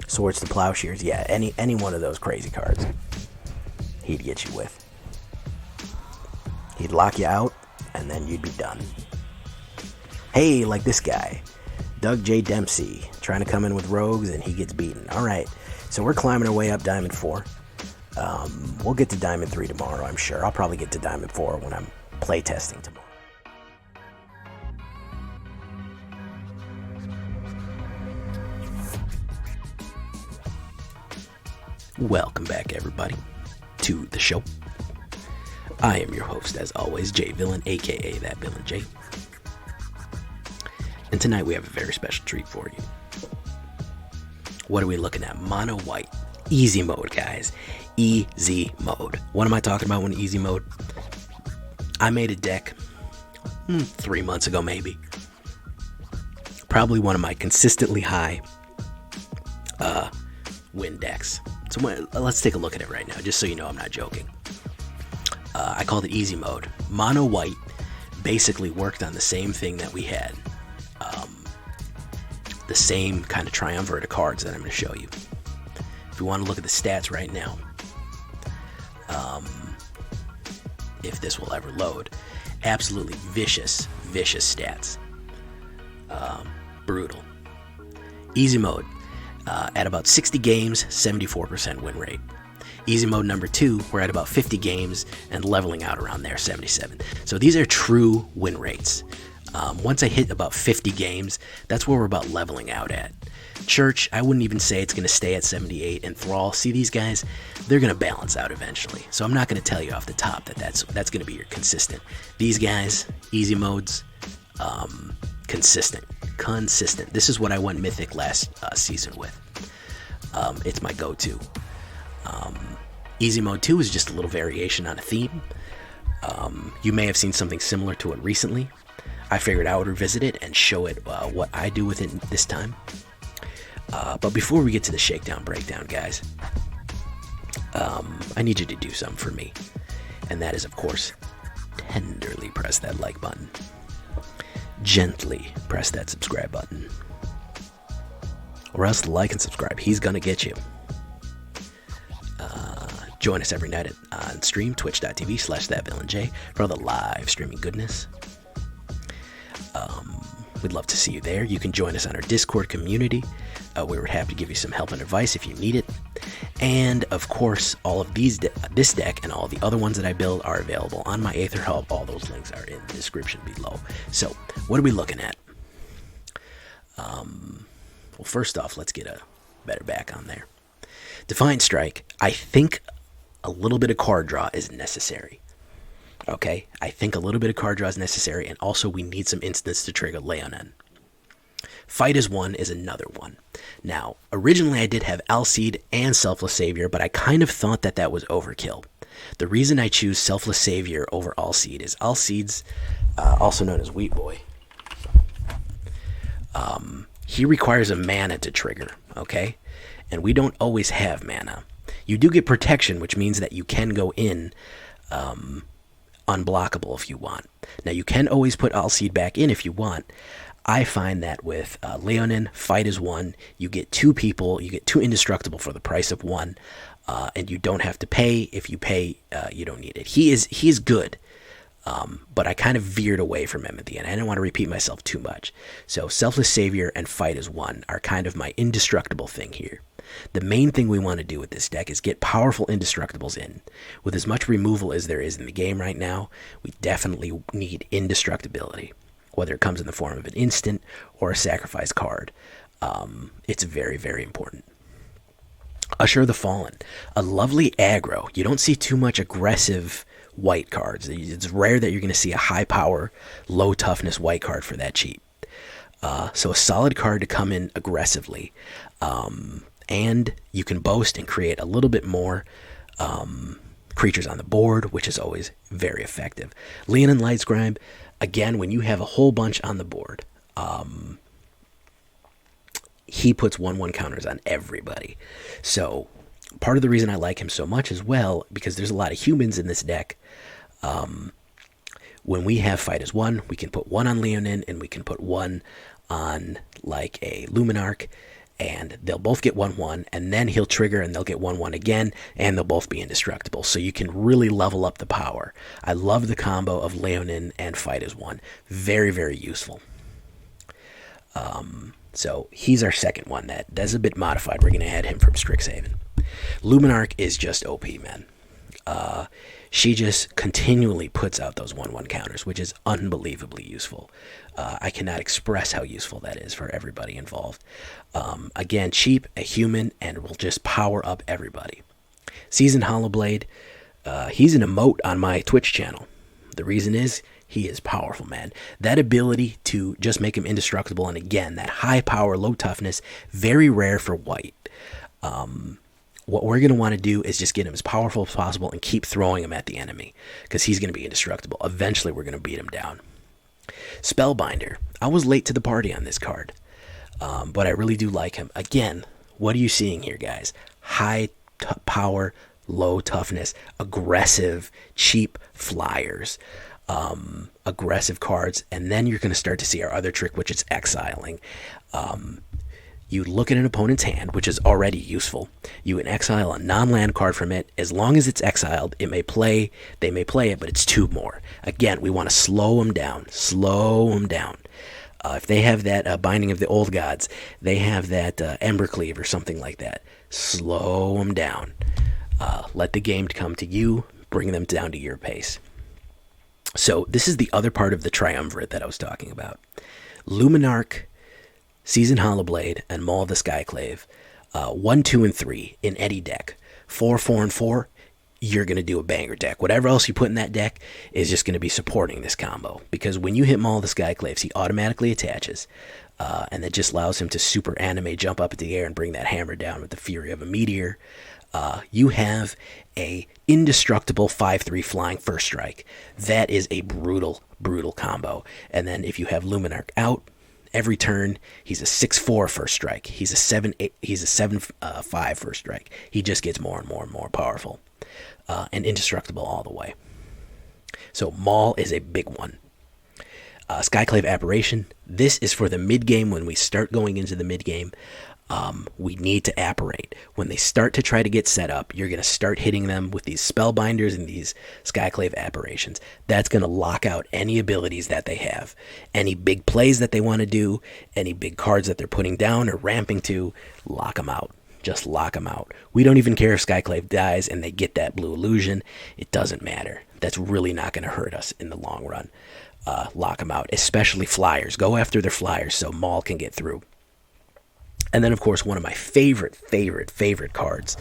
Swords to Plowshares. Yeah, any one of those crazy cards he'd get you with. He'd lock you out, and then you'd be done. Hey, like this guy, Doug J. Dempsey, trying to come in with rogues, and he gets beaten. All right, so we're climbing our way up Diamond 4. We'll get to Diamond 3 tomorrow, I'm sure. I'll probably get to Diamond 4 when I'm playtesting tomorrow. Welcome back, everybody, to the show. I am your host, as always, Jay Villain, aka That Villain J. And tonight we have a very special treat for you. What are we looking at? Mono white. Easy mode, guys. Easy mode. What am I talking about when easy mode? I made a deck 3 months ago, maybe. Probably one of my consistently high win decks. So let's take a look at it right now, just so you know I'm not joking. I called it easy mode. Mono white basically worked on the same thing that we had. The same kind of triumvirate of cards that I'm going to show you. If you want to look at the stats right now, if this will ever load, absolutely vicious stats. Brutal. Easy mode. At about 60 games, 74% win rate. Easy mode number 2, we're at about 50 games and leveling out around there, 77. So these are true win rates. Once I hit about 50 games, that's where we're about leveling out at. Church, I wouldn't even say it's going to stay at 78. And Thrall, see these guys? They're going to balance out eventually. So I'm not going to tell you off the top that that's going to be your consistent. These guys, easy modes, consistent. This is what I went Mythic last season with. It's my go-to. Easy mode 2 is just a little variation on a theme. You may have seen something similar to it recently. I figured I would revisit it and show it what I do with it this time. But before we get to the shakedown breakdown, guys, I need you to do something for me. And that is, of course, tenderly press that like button. Gently press that subscribe button. Or else the like and subscribe, he's gonna get you. Join us every night on stream, twitch.tv/thatvillainj, for all the live streaming goodness. We'd love to see you there. You can join us on our Discord community. We were happy to give you some help and advice if you need it. And of course, all of this deck and all the other ones that I build are available on my AetherHub. All those links are in the description below. So, what are we looking at? Well, first off, let's get a better back on there. Defiant Strike. I think a little bit of card draw is necessary. Okay, I think a little bit of card draw is necessary, and also we need some instants to trigger Leonin. Fight as one is another one. Now, originally I did have Alseed and Selfless Savior, but I kind of thought that was overkill. The reason I choose Selfless Savior over Alseed is Alseed's, also known as Wheat Boy. He requires a mana to trigger, okay? And we don't always have mana. You do get protection, which means that you can go in unblockable if you want. Now, you can always put Alseed back in if you want. I find that with Leonin, fight as one, you get 2 people, you get 2 Indestructible for the price of 1, and you don't have to pay. If you pay, you don't need it. He is good, but I kind of veered away from him at the end. I didn't want to repeat myself too much. So Selfless Savior and fight as one are kind of my Indestructible thing here. The main thing we want to do with this deck is get powerful Indestructibles in. With as much removal as there is in the game right now, we definitely need Indestructibility. Whether it comes in the form of an instant or a sacrifice card. It's very, very important. Usher the Fallen. A lovely aggro. You don't see too much aggressive white cards. It's rare that you're going to see a high power, low toughness white card for that cheap. So a solid card to come in aggressively. And you can boast and create a little bit more creatures on the board, which is always very effective. Leonin Lightscribe. Again, when you have a whole bunch on the board, he puts 1/1 counters on everybody. So part of the reason I like him so much as well, because there's a lot of humans in this deck. When we have fight as one, we can put 1 on Leonin, and we can put 1 on like a Luminarch, and they'll both get 1/1, and then he'll trigger and they'll get 1/1 again, and they'll both be indestructible. So you can really level up the power. I love the combo of Leonin and Fight as One. Very, very useful. So he's our second one. That's a bit modified. We're going to add him from Strixhaven. Luminarch is just OP, man. She just continually puts out those 1/1 counters, which is unbelievably useful. I cannot express how useful that is for everybody involved. Again, cheap, a human, and will just power up everybody. Seasoned Hallowblade, he's an emote on my Twitch channel. The reason is he is powerful, man. That ability to just make him indestructible, and again, that high power, low toughness, very rare for white. What we're going to want to do is just get him as powerful as possible and keep throwing him at the enemy, because he's going to be indestructible. Eventually, we're going to beat him down. Spellbinder. I was late to the party on this card, but I really do like him. Again, what are you seeing here, guys? High power, low toughness, aggressive, cheap flyers, aggressive cards, and then you're going to start to see our other trick, which is exiling. You look at an opponent's hand, which is already useful. You can exile a non-land card from it. As long as it's exiled, they may play it, but it's 2 more. Again, we want to slow them down. If they have that Binding of the Old Gods, they have that Embercleave or something like that. Slow them down. Let the game come to you. Bring them down to your pace. So this is the other part of the triumvirate that I was talking about. Luminarch, Seasoned Hallowblade, and Maul the Skyclave. 1, 2, and 3 in any deck. 4, 4, and 4, you're going to do a banger deck. Whatever else you put in that deck is just going to be supporting this combo. Because when you hit Maul the Skyclaves, he automatically attaches. And that just allows him to super anime, jump up into the air, and bring that hammer down with the fury of a meteor. You have a indestructible 5/3 flying first strike. That is a brutal, brutal combo. And then if you have Luminarch out, every turn, he's a 6/4 first strike. He's a 7/5 first strike. He just gets more and more and more powerful. And indestructible all the way. So Maul is a big one. Skyclave Apparition. This is for the mid-game. When we start going into the mid-game, we need to apparate. When they start to try to get set up, you're going to start hitting them with these Spellbinders and these Skyclave Apparitions. That's going to lock out any abilities that they have. Any big plays that they want to do, any big cards that they're putting down or ramping to, lock them out. Just lock them out. We don't even care if Skyclave dies and they get that blue illusion. It doesn't matter. That's really not going to hurt us in the long run. Lock them out, especially flyers. Go after their flyers so Maul can get through. And then, of course, one of my favorite cards.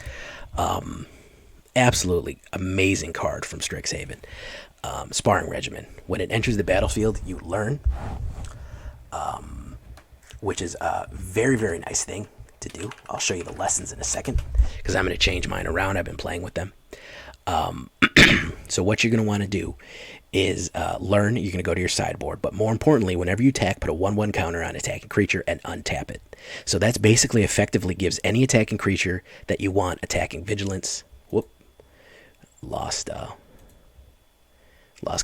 Absolutely amazing card from Strixhaven. Sparring Regimen. When it enters the battlefield, you learn, which is a very, very nice thing to do. I'll show you the lessons in a second, because I'm going to change mine around. I've been playing with them. So what you're going to want to do is learn. You're going to go to your sideboard, but more importantly, whenever you attack, put a 1/1 counter on attacking creature and untap it. So that's basically effectively gives any attacking creature that you want attacking vigilance. Whoop, lost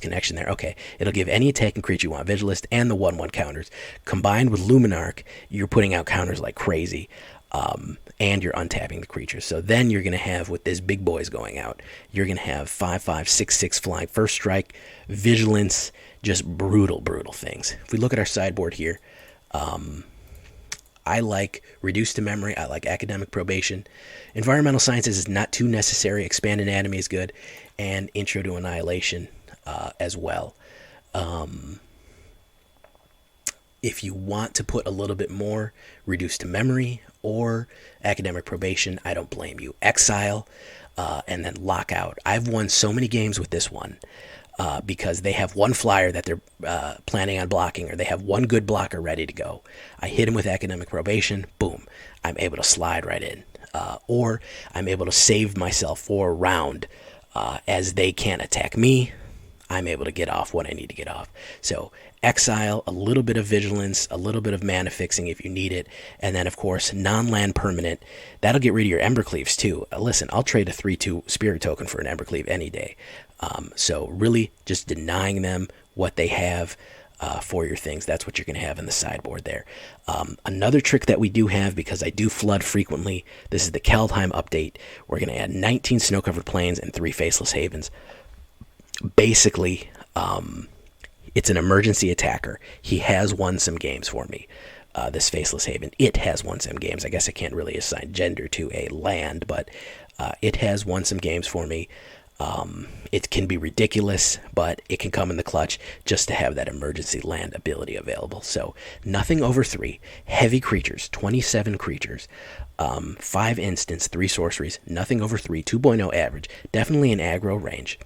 connection there. Okay, it'll give any attacking creature you want vigilance and the 1/1 counters. Combined with Luminarch, you're putting out counters like crazy. And you're untapping the creatures. So then you're going to have, with this big boys going out, you're going to have 5/5, 6/6 flying first strike, vigilance, just brutal, brutal things. If we look at our sideboard here, I like Reduce to Memory. I like Academic Probation. Environmental Sciences is not too necessary. Expand Anatomy is good. And Intro to Annihilation as well. If you want to put a little bit more, Reduce to Memory or Academic Probation, I don't blame you. Exile, and then Lockout. I've won so many games with this one because they have one flyer that they're planning on blocking, or they have one good blocker ready to go. I hit him with Academic Probation, boom, I'm able to slide right in. Or I'm able to save myself for a round as they can't attack me. I'm able to get off what I need to get off. So exile, a little bit of vigilance, a little bit of mana fixing if you need it, and then of course non-land permanent. That'll get rid of your Embercleaves too. Listen, I'll trade a 3/2 spirit token for an Embercleave any day. So really just denying them what they have. for your things. That's what you're going to have in the sideboard there. Another trick that we do have, because I do flood frequently, this is the Kaldheim update. We're going to add 19 snow-covered plains and 3 Faceless Havens. Basically, it's an emergency attacker. He has won some games for me, this Faceless Haven. It has won some games. I guess I can't really assign gender to a land, but it has won some games for me. It can be ridiculous, but it can come in the clutch just to have that emergency land ability available. So nothing over 3. Heavy creatures, 27 creatures, 5 instants, 3 sorceries, nothing over 3, 2.0 average, definitely an aggro range.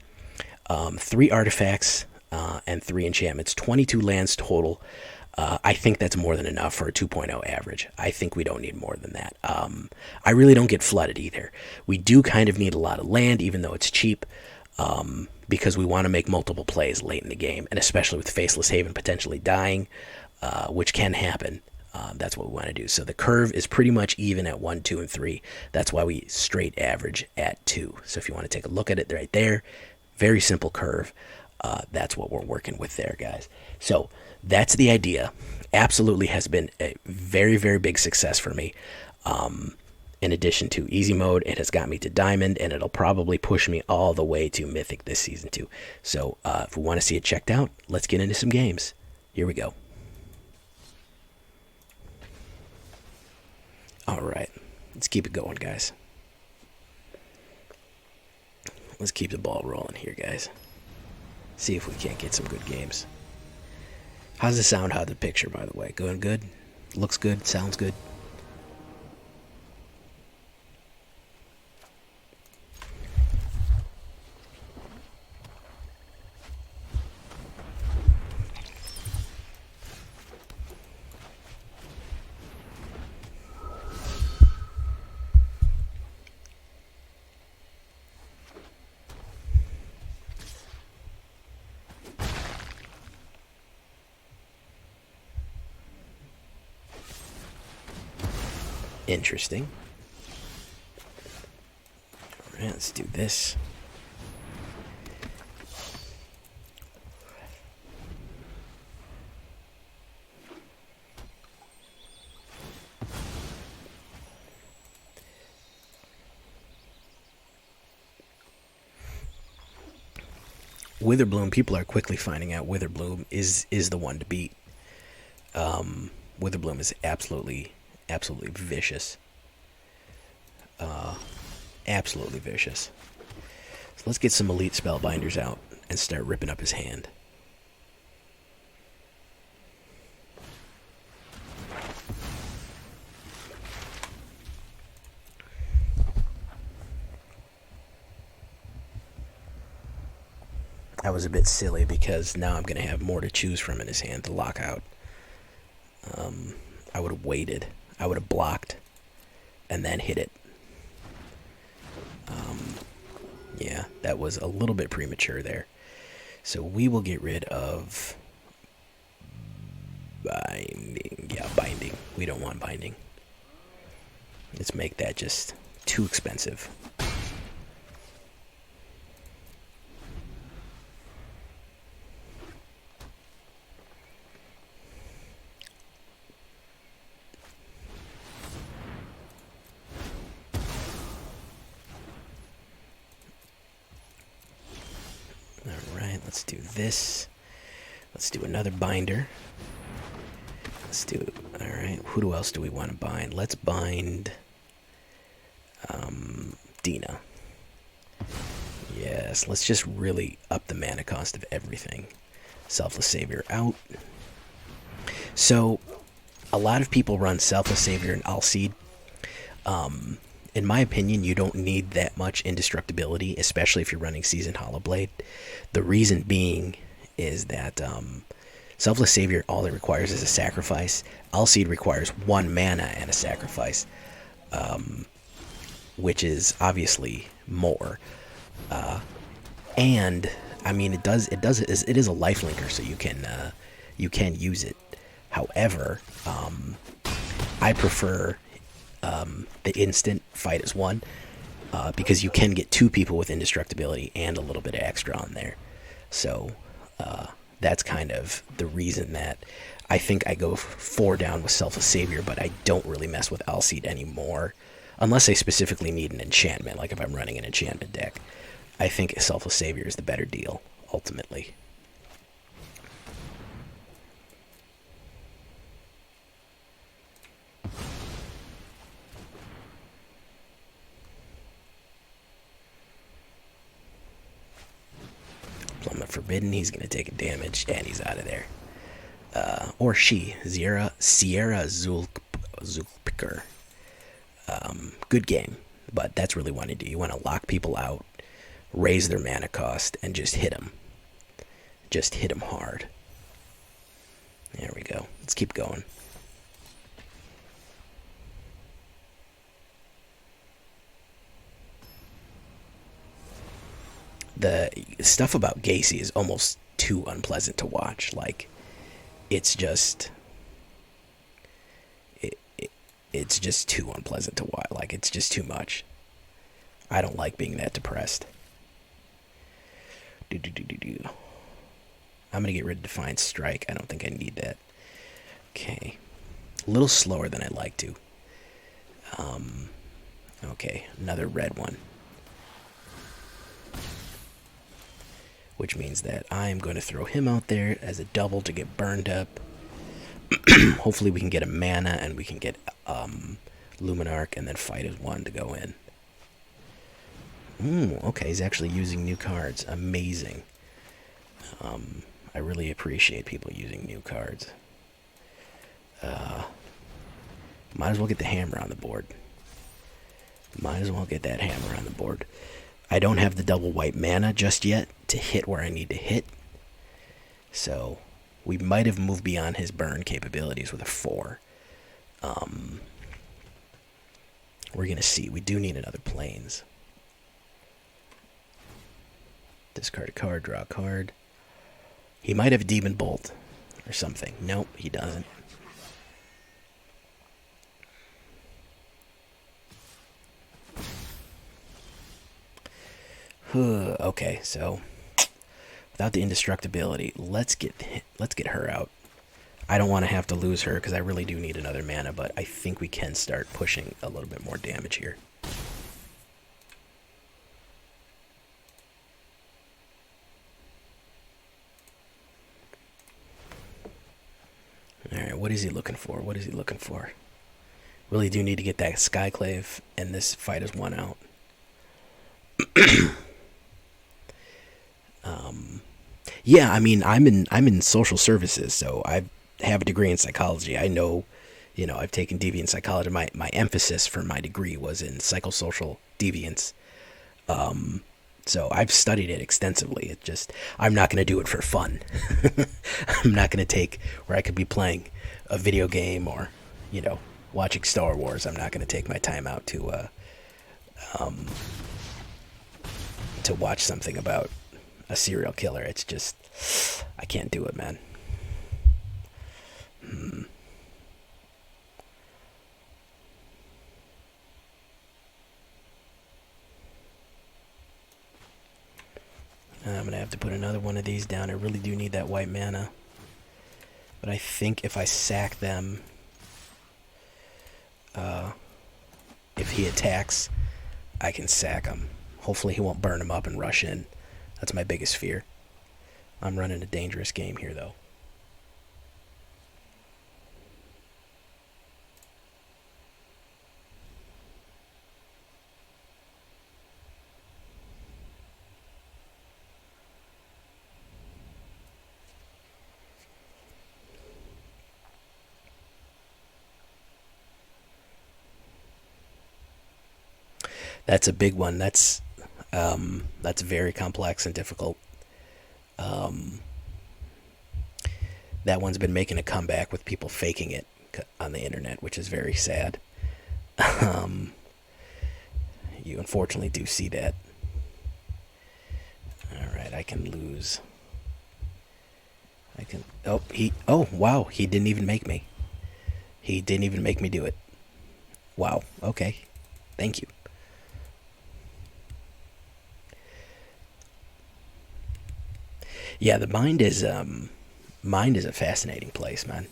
3 artifacts and 3 enchantments, 22 lands total. I think that's more than enough for a 2.0 average. I think we don't need more than that. I really don't get flooded either. We do kind of need a lot of land, even though it's cheap, because we want to make multiple plays late in the game, and especially with Faceless Haven potentially dying, which can happen. That's what we want to do. So the curve is pretty much even at 1, 2, and 3. That's why we straight average at 2. So if you want to take a look at it right there, very simple curve. That's what we're working with there, guys. So that's the idea. Absolutely has been a very, very big success for me. In addition to easy mode, it has got me to diamond, and it'll probably push me all the way to mythic this season too. So if we want to see it checked out, let's get into some games. Here we go. All right, let's keep it going, guys. Let's keep the ball rolling here, guys. See if we can't get some good games. How's the sound? How's the picture, by the way? Going good? Looks good? Sounds good? Interesting. All right, let's do this. Witherbloom, people are quickly finding out Witherbloom is the one to beat. Witherbloom is absolutely vicious. Absolutely vicious. So let's get some Elite Spellbinders out and start ripping up his hand. That was a bit silly because now I'm going to have more to choose from in his hand to lock out. I would have waited. I would have blocked and then hit it. Yeah, that was a little bit premature there. So we will get rid of binding. Yeah, binding. We don't want binding. Let's make that just too expensive. Let's do this. Let's do another binder. Let's do, alright, who else do we want to bind? Let's bind Dina. Yes, let's just really up the mana cost of everything. Selfless Savior out. So, a lot of people run Selfless Savior and Alseed. In my opinion, you don't need that much indestructibility, especially if you're running Seasoned Hallowblade. The reason being is that Selfless Savior, all it requires is a sacrifice. Alseed requires 1 mana and a sacrifice, which is obviously more. And I mean, it is a lifelinker, so you can use it. However, I prefer the instant fight as 1, because you can get 2 people with indestructibility and a little bit of extra on there. So That's kind of the reason that I think I go 4 down with Selfless Savior, but I don't really mess with Alseed anymore. Unless I specifically need an enchantment, like if I'm running an enchantment deck. I think Selfless Savior is the better deal, ultimately. Plummet Forbidden, he's going to take a damage, and he's out of there. Or she, Sierra Zulpiker. Good game, but that's really what you do. You want to lock people out, raise their mana cost, and just hit them. Just hit them hard. There we go. Let's keep going. The stuff about Gacy is almost too unpleasant to watch. Like, it's just... It's just too unpleasant to watch. Like, it's just too much. I don't like being that depressed. I'm going to get rid of Defiant Strike. I don't think I need that. Okay. A little slower than I'd like to. Okay, another red one. Which means that I'm going to throw him out there as a double to get burned up. Hopefully we can get a mana and we can get Luminarch and then fight as one to go in. Okay, he's actually using new cards. Amazing. I really appreciate people using new cards. Might as well get the hammer on the board. Might as well get that hammer on the board. I don't have the double white mana just yet to hit where I need to hit. So we might have moved beyond his burn capabilities with a 4. We're going to see. We do need another planes. Discard a card, draw a card. He might have Demon Bolt or something. Nope, he doesn't. Okay, so without the indestructibility, let's get her out. I don't want to have to lose her because I really do need another mana, but I think we can start pushing a little bit more damage here. Alright, what is he looking for? What is he looking for? Really do need to get that Skyclave, and this fight is one out. Yeah, I mean, I'm in social services, so I have a degree in psychology. I know, I've taken deviant psychology. My emphasis for my degree was in psychosocial deviance. So I've studied it extensively. It just, I'm not going to do it for fun. I'm not going to take where I could be playing a video game or, watching Star Wars. I'm not going to take my time out to watch something about a serial killer. It's just, I can't do it, man. I'm going to have to put another one of these down. I really do need that white mana. But I think if I sack them, if he attacks, I can sack him. Hopefully he won't burn him up and rush in. That's my biggest fear. I'm running a dangerous game here, though. That's a big one. That's very complex and difficult. That one's been making a comeback with people faking it on the internet, which is very sad. You unfortunately do see that. Alright, I can lose. Oh, wow, he didn't even make me. He didn't even make me do it. Wow, okay. Thank you. Yeah, the mind is a fascinating place, man.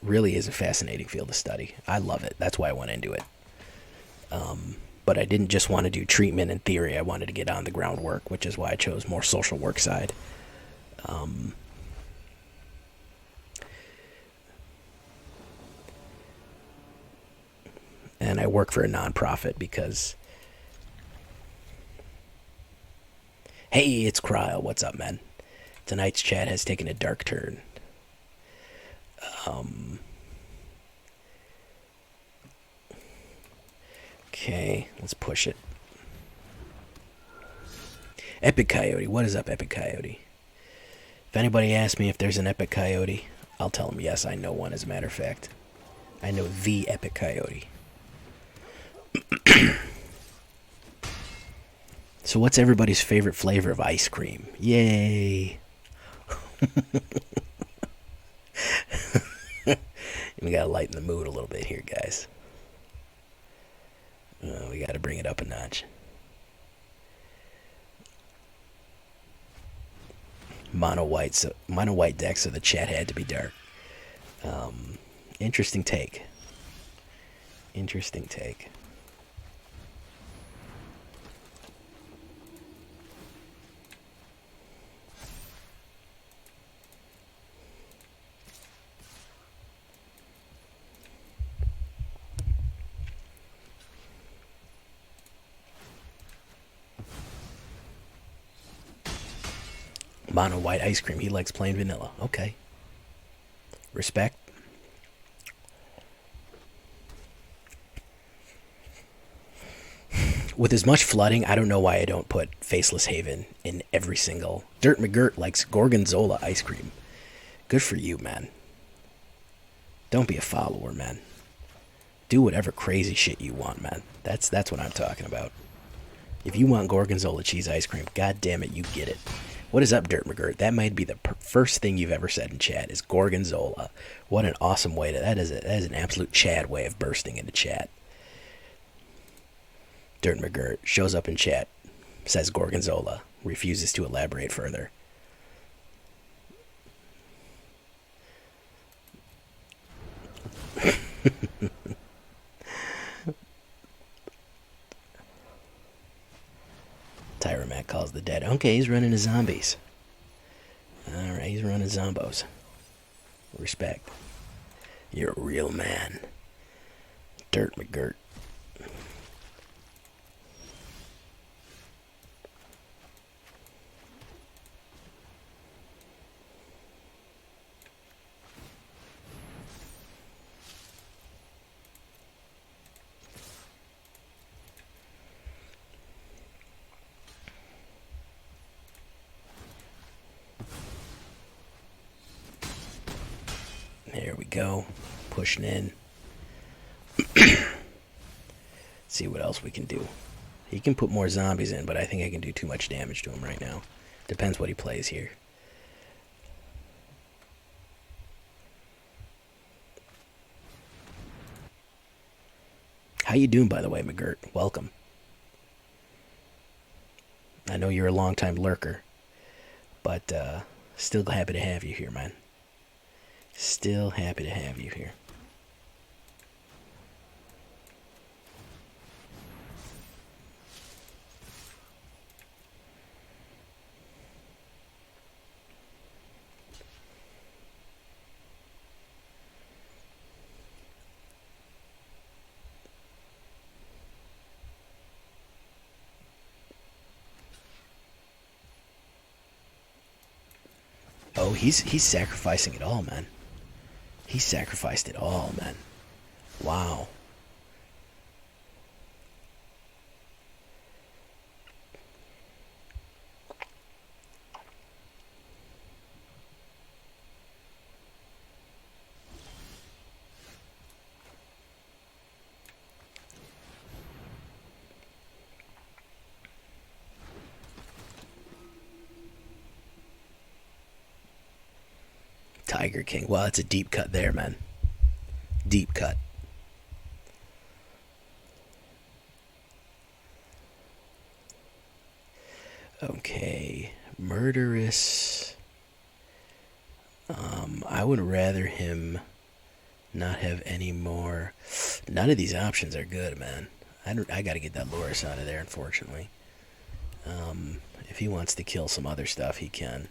Really is a fascinating field of study. I love it. That's why I went into it. But I didn't just want to do treatment and theory. I wanted to get on the groundwork, which is why I chose more social work side. And I work for a nonprofit because, hey, it's Kryle. What's up, man? Tonight's chat has taken a dark turn. Okay, let's push it. Epic Coyote. What is up, Epic Coyote? If anybody asks me if there's an Epic Coyote, I'll tell them yes, I know one, as a matter of fact. I know the Epic Coyote. So what's everybody's favorite flavor of ice cream? Yay! We gotta lighten the mood a little bit here, guys. We gotta bring it up a notch. Mono white deck, so the chat had to be dark. Interesting take. Interesting take. Mono white ice cream. He likes plain vanilla. Okay. Respect. With as much flooding, I don't know why I don't put Faceless Haven in every single. Dirt McGirt likes Gorgonzola ice cream. Good for you, man. Don't be a follower, man. Do whatever crazy shit you want, man. That's what I'm talking about. If you want Gorgonzola cheese ice cream, god damn it, you get it. What is up, Dirt McGirt? That might be the first thing you've ever said in chat is Gorgonzola. What an awesome way to... That is an absolute Chad way of bursting into chat. Dirt McGirt shows up in chat, says Gorgonzola, refuses to elaborate further. Tyromac calls the dead. Okay, he's running his zombies. Alright, he's running zombos. Respect. You're a real man. Dirt McGirt. There we go. Pushing in. See what else we can do. He can put more zombies in, but I think I can do too much damage to him right now. Depends what he plays here. How you doing, by the way, McGirt? Welcome. I know you're a long-time lurker, but still happy to have you here, man. Still happy to have you here. Oh, he's sacrificing it all, man. He sacrificed it all, man. Wow. Tiger King. Well, it's a deep cut there, man. Deep cut. Okay, Murderous. I would rather him not have any more. None of these options are good, man. I gotta get that Loris out of there, unfortunately. If he wants to kill some other stuff, he can.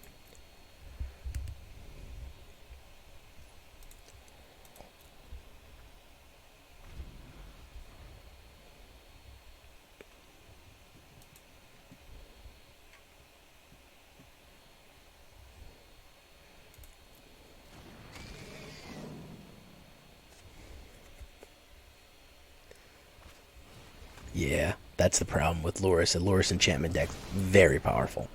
Yeah, that's the problem with Loris. The Loris enchantment deck, very powerful.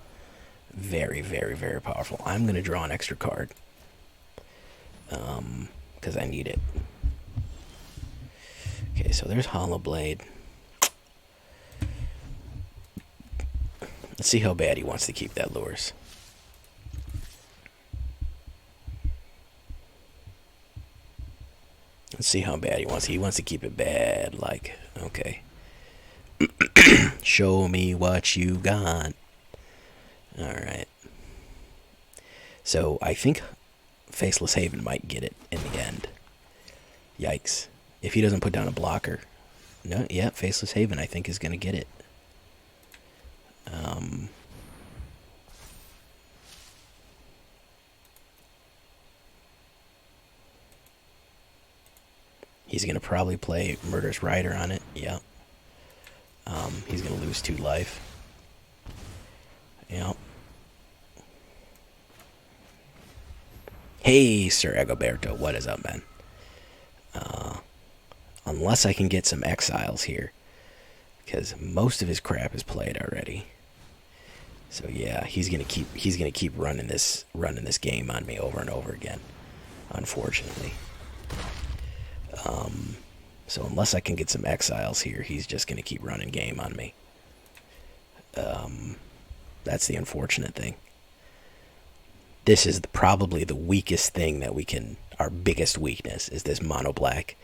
Very, very, very powerful. I'm going to draw an extra card. Because I need it. Okay, so there's Hallowblade. Let's see how bad he wants to keep that Loris. Let's see how bad he wants. He wants to keep it bad. Like, okay. Show me what you got. Alright. So, I think Faceless Haven might get it in the end. Yikes. If he doesn't put down a blocker. No, yeah, Faceless Haven I think is going to get it. He's going to probably play Murderous Rider on it. Yeah. He's going to lose 2 life. Yeah. Hey, Sir Egoberto, what is up, man? Unless I can get some exiles here, because most of his crap is played already. So yeah, he's gonna keep running this game on me over and over again, unfortunately. So unless I can get some exiles here, he's just gonna keep running game on me. That's the unfortunate thing. This is probably the weakest thing that we can. Our biggest weakness is this mono black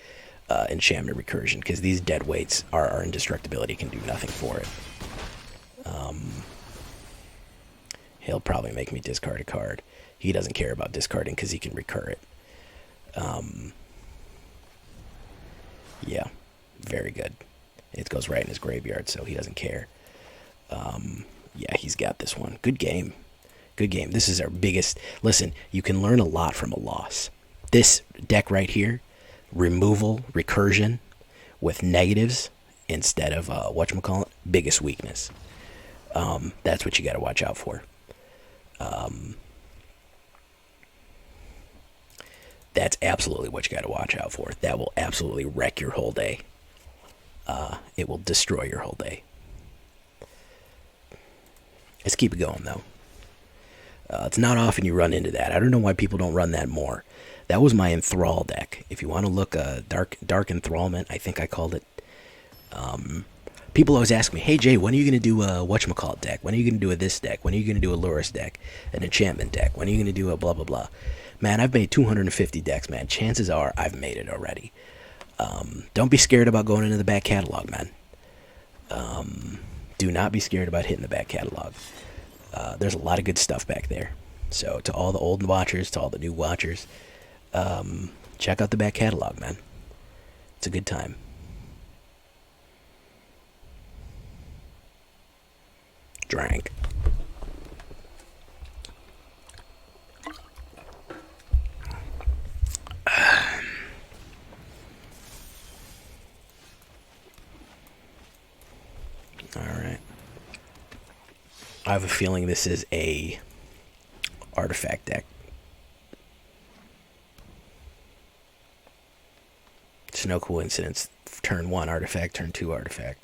enchantment recursion, because these dead weights, our indestructibility can do nothing for it. He'll probably make me discard a card. He doesn't care about discarding because he can recur it. Yeah, very good. It goes right in his graveyard, so he doesn't care. Yeah, he's got this one. Good game. Good game. This is our biggest. Listen, you can learn a lot from a loss. This deck right here, removal, recursion, with negatives instead of whatchamacallit, biggest weakness. That's what you got to watch out for. That's absolutely what you got to watch out for. That will absolutely wreck your whole day. It will destroy your whole day. Let's keep it going, though. It's not often you run into that. I don't know why people don't run that more. That was my Enthrall deck. If you want to look, Dark Enthrallment, I think I called it. People always ask me, hey Jay, when are you going to do a whatchamacallit deck? When are you going to do a this deck? When are you going to do a Loris deck? An enchantment deck? When are you going to do a blah blah blah? Man, I've made 250 decks, man. Chances are I've made it already. Don't be scared about going into the back catalog, man. Do not be scared about hitting the back catalog. There's a lot of good stuff back there. So to all the old watchers, to all the new watchers, check out the back catalog, man. It's a good time. Drank. Alright. I have a feeling this is a artifact deck. It's no coincidence. Turn 1 artifact, turn 2 artifact.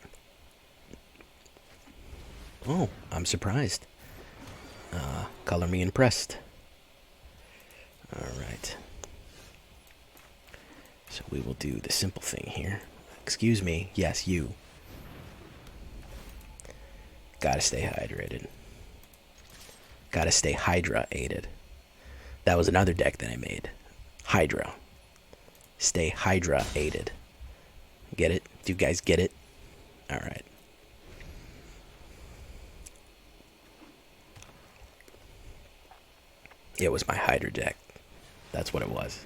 Oh, I'm surprised. Color me impressed. Alright. So we will do the simple thing here. Excuse me. Yes, you. Gotta stay hydrated. Gotta stay hydrated. That was another deck that I made. Hydra. Stay hydrated. Get it? Do you guys get it? Alright. It was my Hydra deck. That's what it was.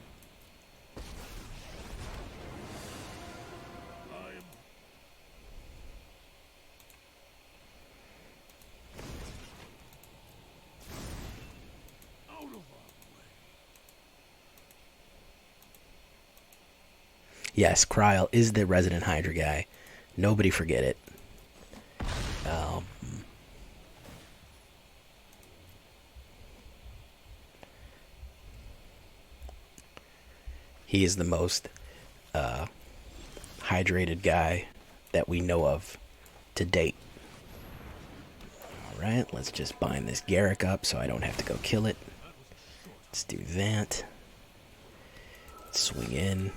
Yes, Kryl is the resident Hydra guy. Nobody forget it. He is the most hydrated guy that we know of to date. Alright, let's just bind this Garrick up so I don't have to go kill it. Let's do that. Swing in.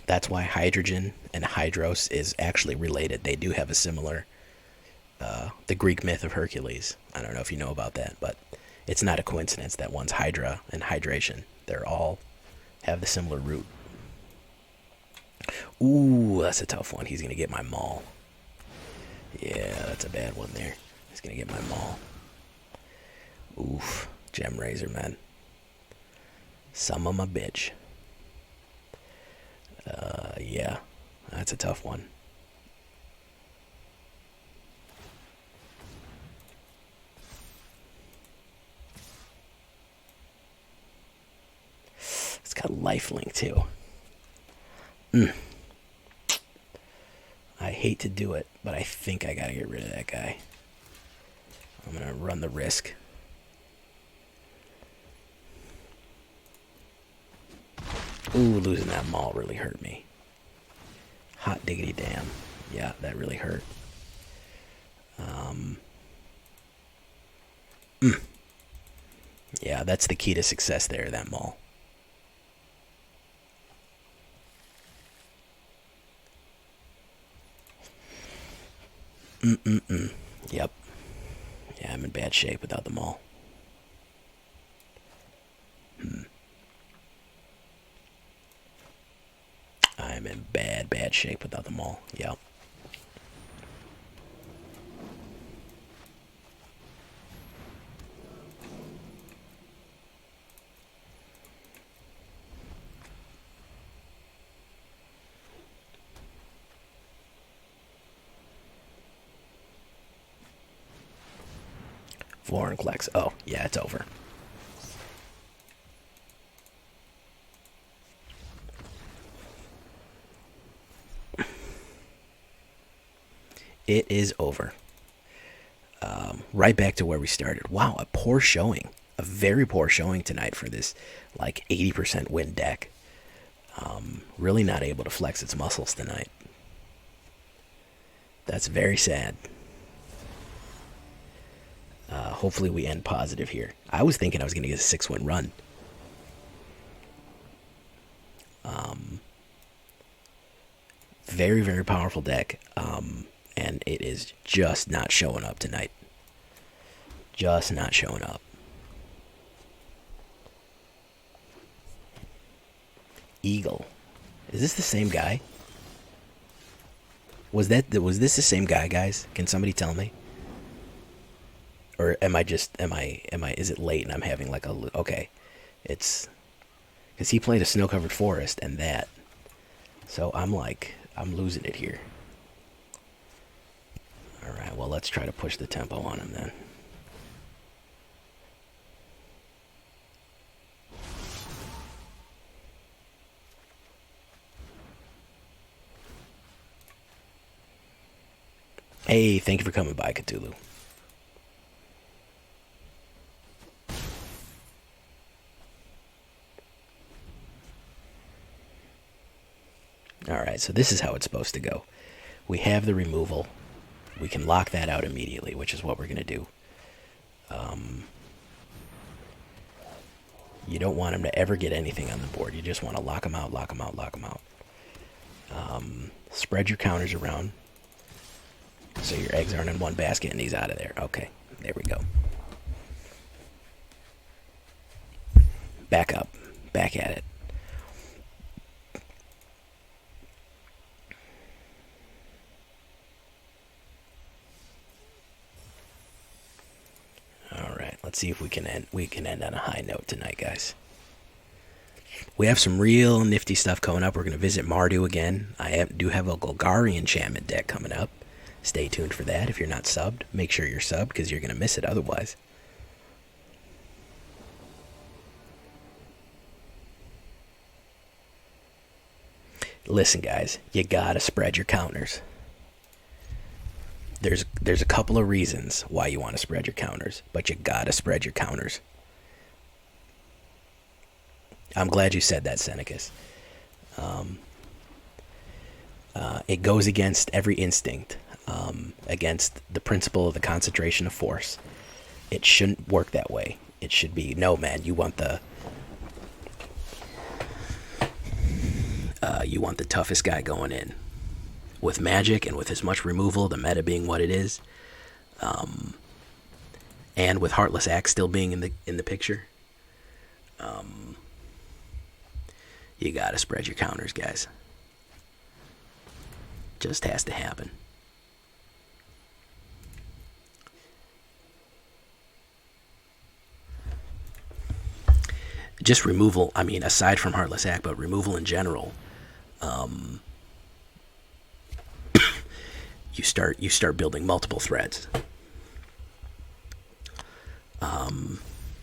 That's why hydrogen and hydros is actually related. They do have a similar, the Greek myth of Hercules. I don't know if you know about that, but it's not a coincidence that one's hydra and hydration. They're all have the similar root. Ooh, that's a tough one. He's going to get my Maul. Yeah, that's a bad one there. He's going to get my Maul. Oof, Gem Razor, man. Some of my bitch. Yeah, that's a tough one. It's got lifelink too. I hate to do it, but I think I gotta get rid of that guy. I'm gonna run the risk. Ooh, losing that Maul really hurt me. Hot diggity damn. Yeah, that really hurt. Yeah, that's the key to success there, that Maul. Yep. Yeah, I'm in bad shape without the Maul. I'm in bad shape without the Maul. Yep. Vorinclex. Oh, yeah, it's over. It is over. Right back to where we started. Wow, a poor showing. A very poor showing tonight for this, like, 80% win deck. Really not able to flex its muscles tonight. That's very sad. Hopefully we end positive here. I was thinking I was going to get a 6-win run. Very, very powerful deck. And it is just not showing up tonight. Just not showing up. Eagle. Is this the same guy? Was this the same guy, guys? Can somebody tell me? Or am I, is it late and I'm having like a, okay. It's, because he played a snow-covered forest and that. So I'm losing it here. Alright, well, let's try to push the tempo on him then. Hey, thank you for coming by, Cthulhu. Alright, so this is how it's supposed to go. We have the removal. We can lock that out immediately, which is what we're going to do. You don't want him to ever get anything on the board. You just want to lock him out, lock him out, lock him out. Spread your counters around so your eggs aren't in one basket and he's out of there. Okay, there we go. Back up, back at it. All right, let's see if we can end on a high note tonight, guys. We have some real nifty stuff coming up. We're going to visit Mardu again. I do have a Golgari enchantment deck coming up. Stay tuned for that. If you're not subbed, make sure you're subbed because you're going to miss it otherwise. Listen, guys, you got to spread your counters. There's a couple of reasons why you want to spread your counters, but you got to spread your counters. I'm glad you said that, Senecus. It goes against every instinct, against the principle of the concentration of force. It shouldn't work that way. It should be, no, man, you want the toughest guy going in. With Magic and with as much removal, the meta being what it is, and with Heartless Act still being in the picture, you gotta spread your counters, guys. Just has to happen. Just removal, I mean, aside from Heartless Act, but removal in general, you start building multiple threads.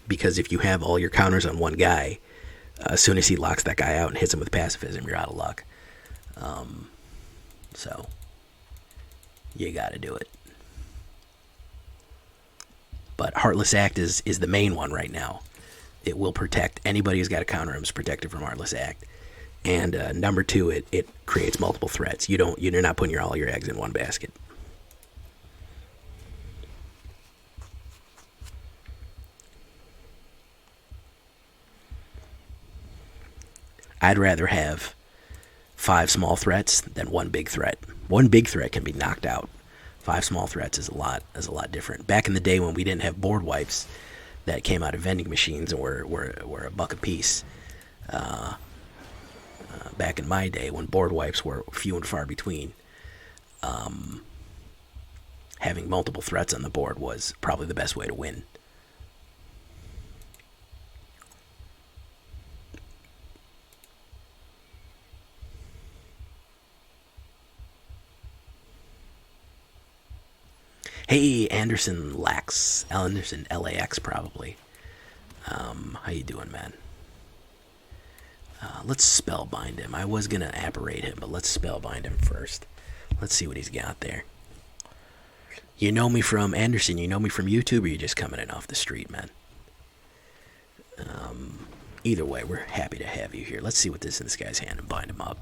Because if you have all your counters on one guy, as soon as he locks that guy out and hits him with pacifism, you're out of luck. So you got to do it. But Heartless Act is the main one right now. It will protect anybody who's got a counter him is protected from Heartless Act. And number two, it creates multiple threats. You're not putting all your eggs in one basket. I'd rather have 5 small threats than one big threat. One big threat can be knocked out. 5 small threats is a lot different. Back in the day when we didn't have board wipes that came out of vending machines and were a buck a piece. Back in my day when board wipes were few and far between, having multiple threats on the board was probably the best way to win. Hey, Anderson LAX probably. How you doing, man? Let's spellbind him. I was gonna apparate him, but let's spellbind him first. Let's see what he's got there. You know me from Anderson. You know me from YouTube, or you just coming in off the street, man? Either way, we're happy to have you here. Let's see what this in this guy's hand and bind him up.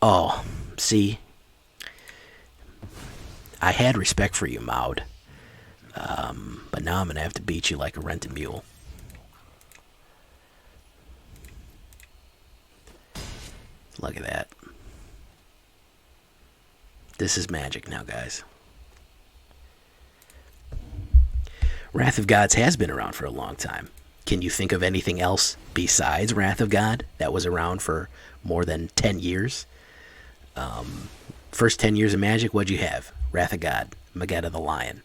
Oh, see. I had respect for you, Maud. But now I'm going to have to beat you like a rented mule. Look at that. This is magic now, guys. Wrath of Gods has been around for a long time. Can you think of anything else besides Wrath of God that was around for more than 10 years? First 10 years of Magic, what'd you have? Wrath of God, Magetta the Lion.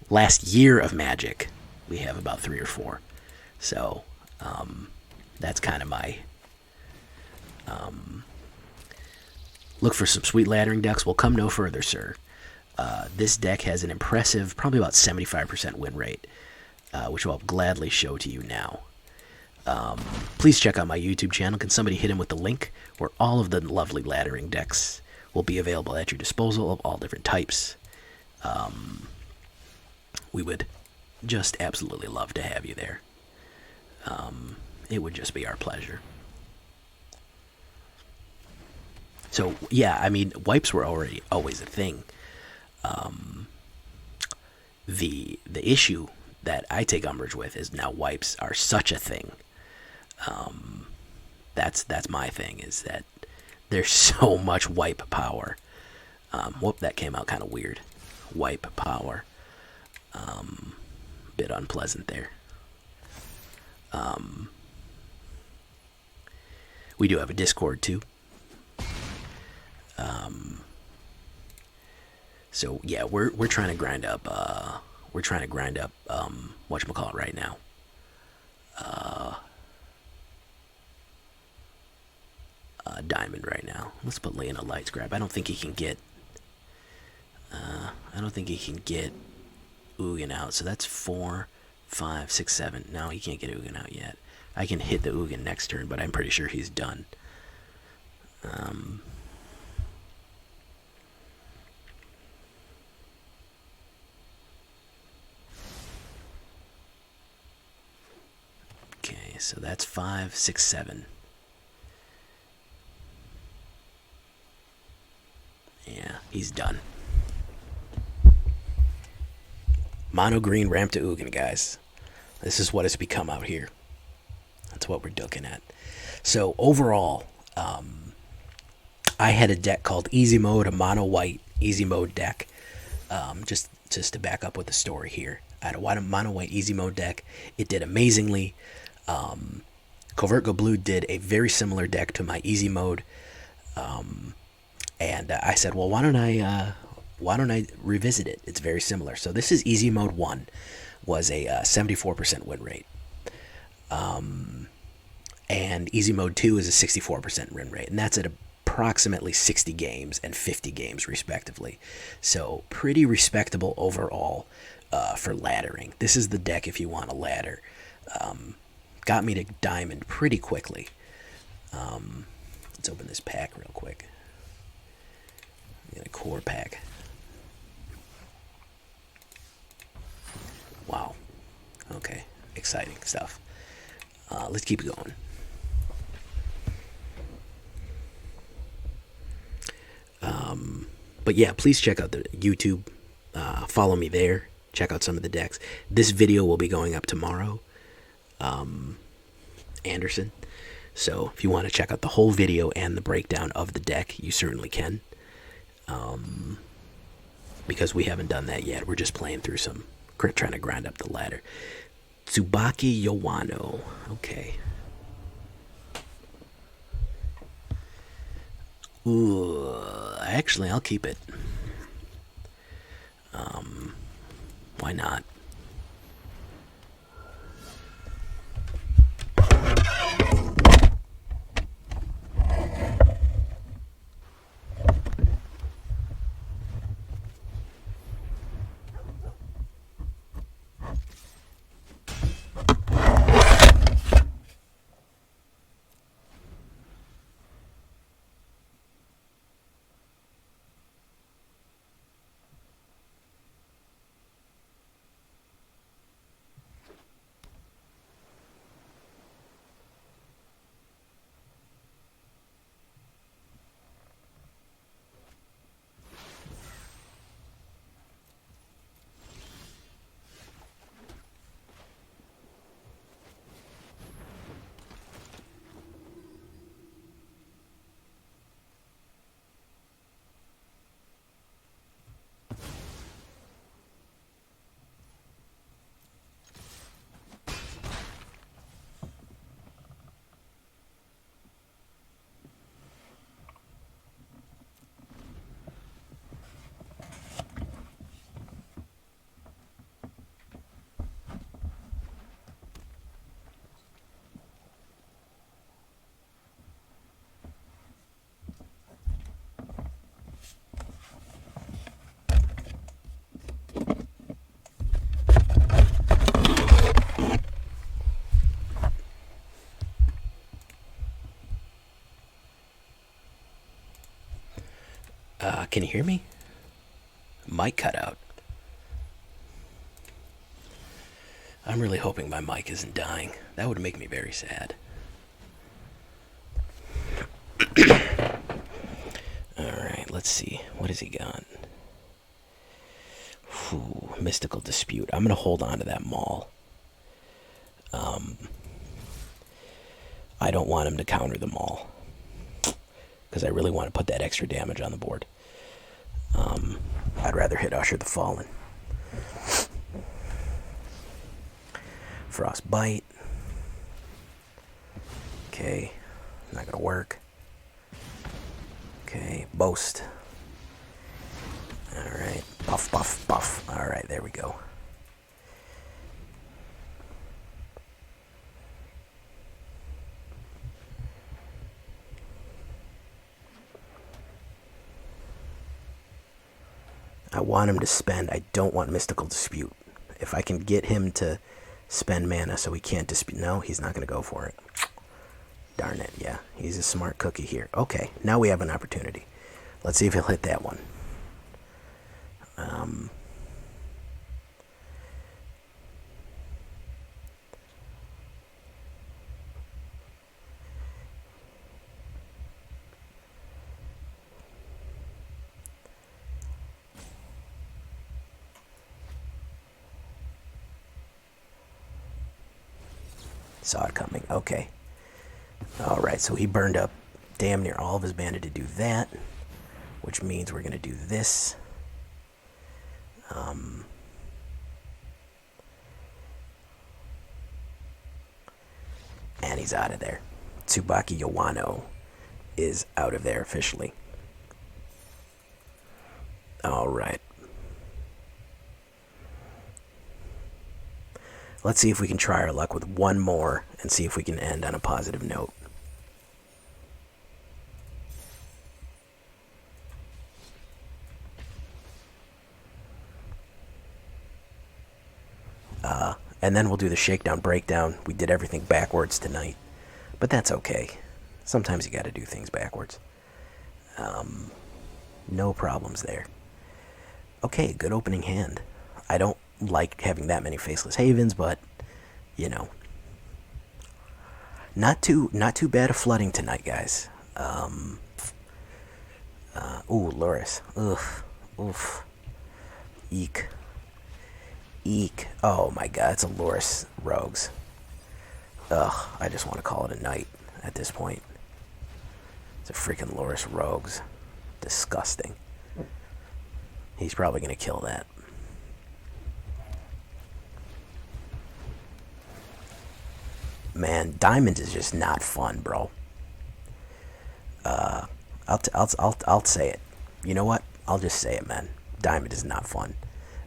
Last year of Magic, we have about 3 or 4. So, that's kind of my... look for some sweet laddering decks. We'll come no further, sir. This deck has an impressive, probably about 75% win rate, which I'll gladly show to you now. Please check out my YouTube channel. Can somebody hit him with the link where all of the lovely laddering decks will be available at your disposal of all different types. We would just absolutely love to have you there. It would just be our pleasure. So, yeah, I mean, wipes were always a thing. The issue that I take umbrage with is now wipes are such a thing. That's my thing, is that there's so much wipe power. Whoop, that came out kind of weird. Wipe power. Bit unpleasant there. We do have a Discord too. So yeah, we're trying to grind up. Whatchamacallit right now. Diamond right now. Let's put Leonin Lightscribe. I don't think he can get. Ugin out. So that's 4, 5, 6, 7. No, he can't get Ugin out yet. I can hit the Ugin next turn, but I'm pretty sure he's done. Okay, so that's 5, 6, 7. Yeah, he's done. Mono green ramp to Ugin, guys. This is what it's become out here. That's what we're looking at. So overall, I had a deck called Easy Mode, a mono white Easy Mode deck. Just to back up with the story here, I had a mono white Easy Mode deck. It did amazingly. Covert Go Blue did a very similar deck to my Easy Mode, and I said, well, why don't I revisit it? It's very similar. So this is Easy Mode 1, was a 74% win rate. And Easy Mode 2 is a 64% win rate. And that's at approximately 60 games and 50 games, respectively. So pretty respectable overall for laddering. This is the deck if you want a ladder. Got me to Diamond pretty quickly. Let's open this pack real quick. Get a core pack. Wow. Okay. Exciting stuff. Let's keep it going. But yeah, please check out the YouTube. Follow me there. Check out some of the decks. This video will be going up tomorrow. Anderson. So if you want to check out the whole video and the breakdown of the deck, you certainly can. Because we haven't done that yet. We're just playing through some, trying to grind up the ladder. Tsubaki Yowano. Okay. Ooh, actually, I'll keep it. Why not? Can you hear me? Mic cut out. I'm really hoping my mic isn't dying. That would make me very sad. Alright, let's see. What has he got? Ooh, Mystical Dispute. I'm going to hold on to that Maul. I don't want him to counter the Maul, because I really want to put that extra damage on the board. I'd rather hit Usher the Fallen. Frostbite. Okay, not gonna work. Okay, Boast. Alright, buff, buff, buff. Alright, there we go. I want him to spend. I don't want Mystical Dispute. If I can get him to spend mana so he can't dispute. No, he's not going to go for it. Darn it, yeah. He's a smart cookie here. Okay, now we have an opportunity. Let's see if he'll hit that one. Saw it coming. Okay. Alright, so he burned up damn near all of his mana to do that, which means we're going to do this. And he's out of there. Tsubaki Yawano is out of there officially. Alright. Let's see if we can try our luck with one more and see if we can end on a positive note. And then we'll do the shakedown breakdown. We did everything backwards tonight, but that's okay. Sometimes you got to do things backwards. No problems there. Okay, good opening hand. I don't like having that many Faceless Havens, but you know, not too bad of flooding tonight, guys. Ooh, Loris. Ugh. Oof. Eek. Eek. Oh my god, it's a Loris Rogues. Ugh, I just want to call it a night at this point. It's a freaking Loris Rogues. Disgusting. He's probably going to kill that. Man, Diamond is just not fun, bro. I'll say it. You know what? I'll just say it, man. Diamond is not fun.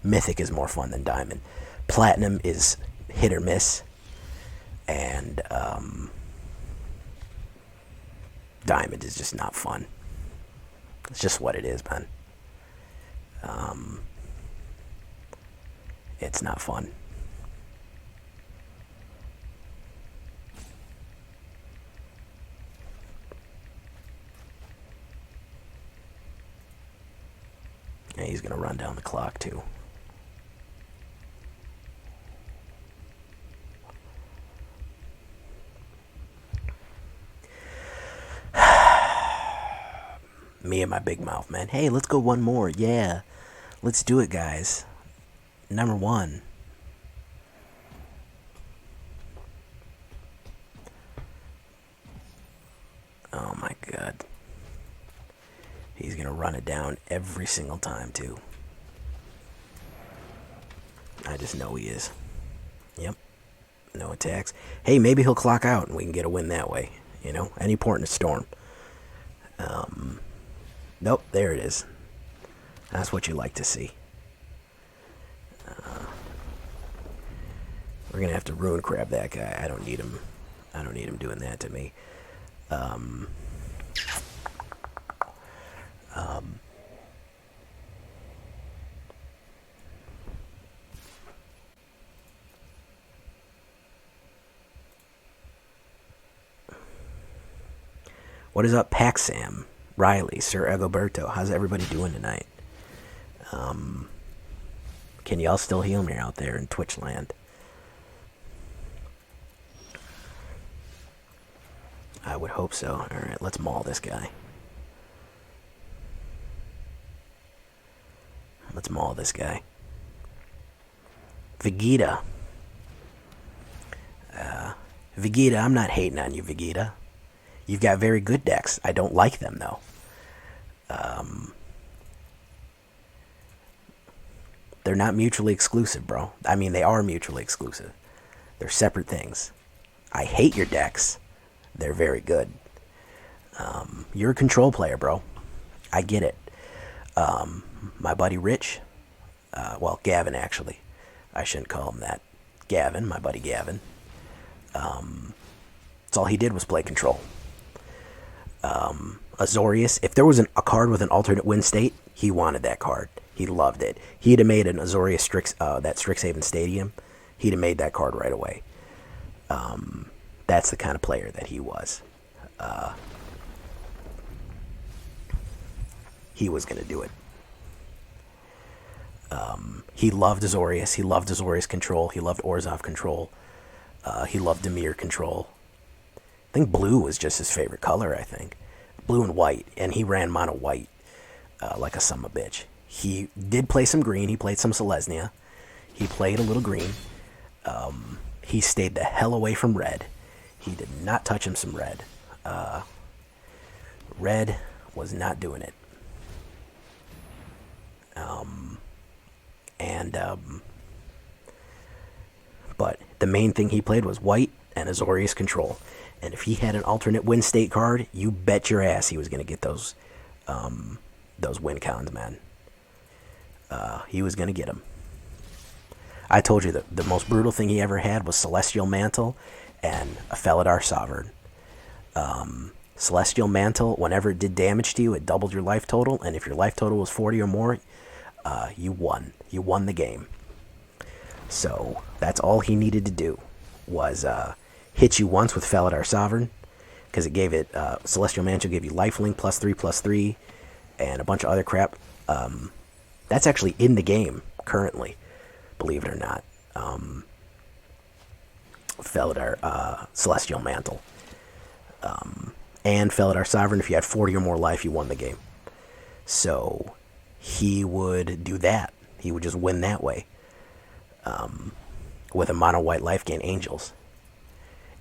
Mythic is more fun than Diamond. Platinum is hit or miss, and Diamond is just not fun. It's just what it is, man. It's not fun. And he's going to run down the clock, too. Me and my big mouth, man. Hey, let's go one more. Yeah. Let's do it, guys. Number one. Oh, my God. He's going to run it down every single time, too. I just know he is. Yep. No attacks. Hey, maybe he'll clock out and we can get a win that way. You know, any port in a storm. Nope, there it is. That's what you like to see. We're going to have to Ruin Crab that guy. I don't need him. I don't need him doing that to me. What is up, Paxam, Riley, Sir Egoberto? How's everybody doing tonight? Can y'all still heal me out there in Twitch land? I would hope so. Alright, let's maul this guy. Let's maul this guy. Vegeta. Vegeta, I'm not hating on you, Vegeta. You've got very good decks. I don't like them, though. They're not mutually exclusive, bro. I mean, they are mutually exclusive. They're separate things. I hate your decks. They're very good. You're a control player, bro. I get it. My buddy Rich, well, Gavin, actually. I shouldn't call him that. Gavin, my buddy Gavin. That's all he did was play control. Azorius, if there was a card with an alternate win state, he wanted that card. He loved it. He'd have made an Azorius that Strixhaven Stadium. He'd have made that card right away. That's the kind of player that he was. He was going to do it. He loved Azorius. He loved Azorius control. He loved Orzhov control. He loved Dimir control. I think blue was just his favorite color, I think. Blue and white. And he ran mono white like a son of a bitch. He did play some green. He played some Selesnya. He played a little green. He stayed the hell away from red. He did not touch him some red. Red was not doing it. But the main thing he played was white and Azorius control. And if he had an alternate win state card, you bet your ass he was going to get those win cons, man. He was going to get them. I told you that the most brutal thing he ever had was Celestial Mantle and a Felidar Sovereign. Celestial Mantle, whenever it did damage to you, it doubled your life total. And if your life total was 40 or more, you won. You won the game. So that's all he needed to do was hit you once with Felidar Sovereign, because it gave it Celestial Mantle gave you lifelink +3/+3 and a bunch of other crap. That's actually in the game currently, believe it or not. Felidar Celestial Mantle and Felidar Sovereign. If you had 40 or more life, you won the game. So he would do that. He would just win that way. With a mono white life gain Angels.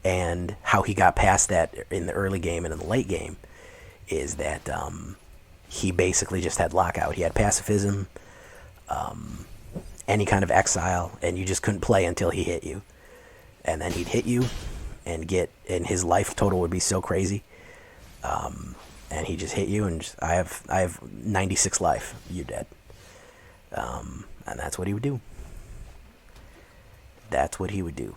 And how he got past that in the early game and in the late game is that he basically just had lockout. He had pacifism, any kind of exile, and you just couldn't play until he hit you. And then he'd hit you and his life total would be so crazy. And he just hit you and just, I have 96 life. You're dead. And that's what he would do. That's what he would do.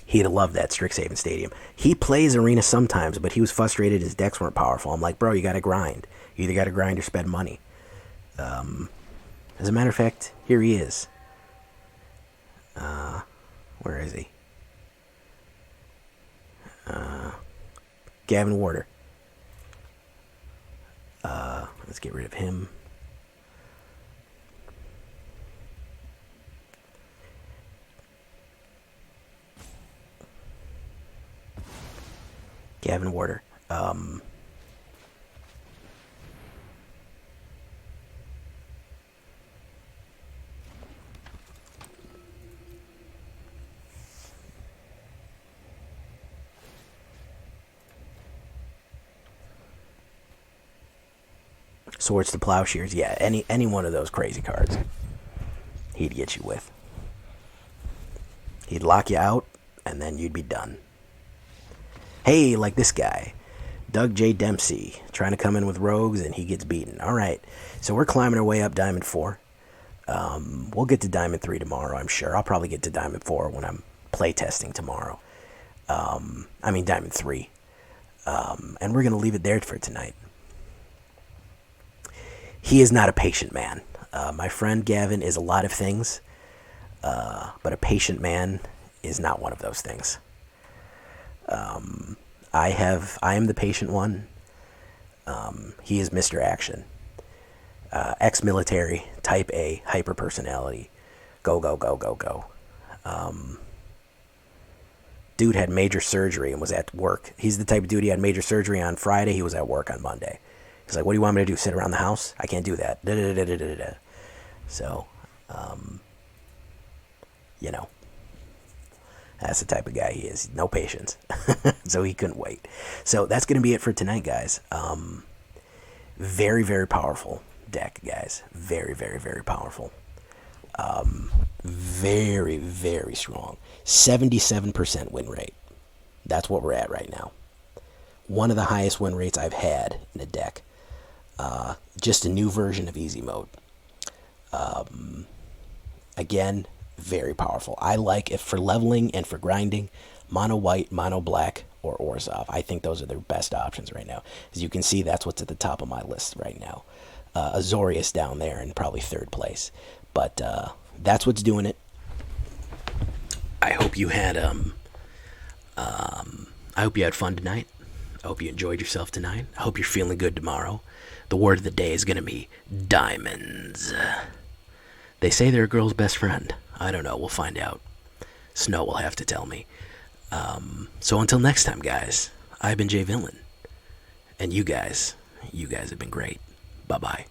He'd have loved that Strixhaven Stadium. He plays Arena sometimes, but he was frustrated his decks weren't powerful. I'm like, bro, you gotta grind. You either gotta grind or spend money. As a matter of fact, here he is. Where is he? Gavin Warder. Let's get rid of him. Gavin Warder. Swords to Plowshares. Yeah, any one of those crazy cards he'd get you with. He'd lock you out, and then you'd be done. Hey, like this guy, Doug J. Dempsey, trying to come in with rogues, and he gets beaten. All right, so we're climbing our way up Diamond 4. We'll get to Diamond 3 tomorrow, I'm sure. I'll probably get to Diamond 4 when I'm playtesting tomorrow. I mean Diamond 3. And we're going to leave it there for tonight. He is not a patient man. My friend Gavin is a lot of things, but a patient man is not one of those things. I am the patient one. He is Mr. Action. Ex-military, type A, hyper personality. Go, go, go, go, go. Dude had major surgery and was at work. He's the type of dude, he had major surgery on Friday, he was at work on Monday. He's like, what do you want me to do? Sit around the house? I can't do that. Da, da, da, da, da, da. So, you know, that's the type of guy he is. No patience. So he couldn't wait. So that's going to be it for tonight, guys. Very, very powerful deck, guys. Very, very, very powerful. Very, very strong. 77% win rate. That's what we're at right now. One of the highest win rates I've had in a deck. Just a new version of easy mode. Again, very powerful. I like it for leveling and for grinding. Mono white, mono black, or Orzhov. I think those are their best options right now. As you can see, that's what's at the top of my list right now. Azorius down there in probably third place. But that's what's doing it. I hope you had fun tonight. I hope you enjoyed yourself tonight. I hope you're feeling good tomorrow. The word of the day is going to be diamonds. They say they're a girl's best friend. I don't know. We'll find out. Snow will have to tell me. So until next time, guys, I've been Jay Villain. And you guys have been great. Bye-bye.